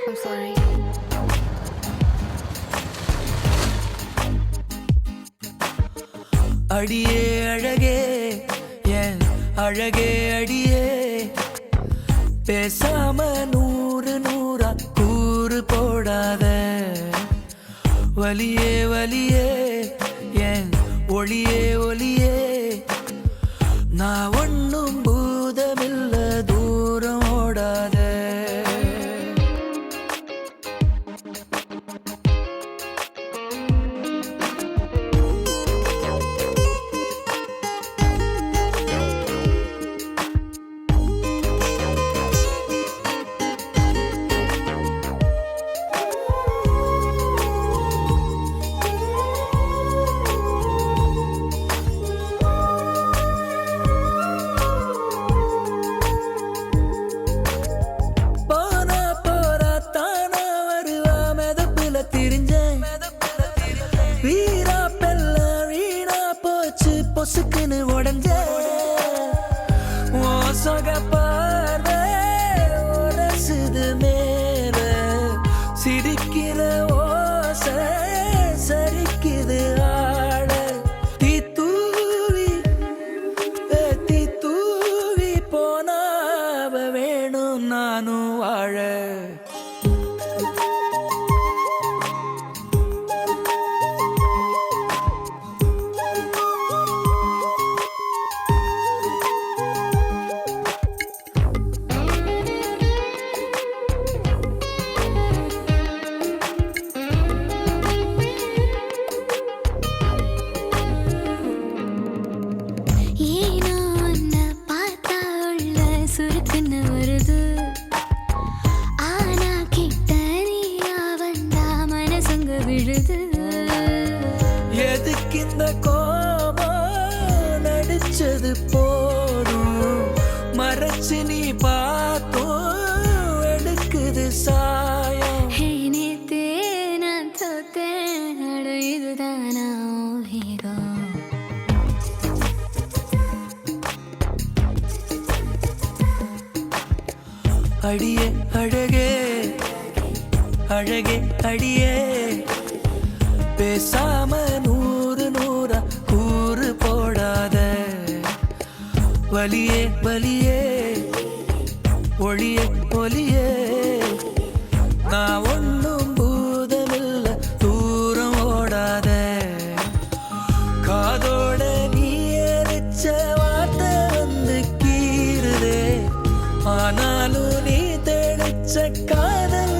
I'm sorry. அடியே அழகே என் அழகே அடியே பேசாம நூறு நூறா கூறு போடாத வலியே வலியே என் ஒளியே ஒளியே நான் ஒன்னும் பூதமில்ல தூரம் ஓடாத பொசுக்குன்னு உடஞ்ச ஓசக பார்வை உரசுது மேல சிரிக்கிற ஓச சரிக்குது ஆட தீ தூவி போனாவ வேணும் நானும் வாழ எதுக்கு இந்த கோபம் நடிச்சது போதும் மறைச்சு நீ பார்த்தோம் எடுக்குது சாயம் நேத்தே நான் தோத்தேன் இதுதானா அடியே அழகே அழகே அடியே பேசாம நூறு நூறா கூறு போடாத வலியே வலியே ஒளியே ஒளியே நான் ஒன்னும் பூதமில்ல தூரம் ஓடாத காதோட நீ எரிச்ச வார்த்தை வந்து கீறுதே ஆனாலும் நீ தெளிச்ச காதல்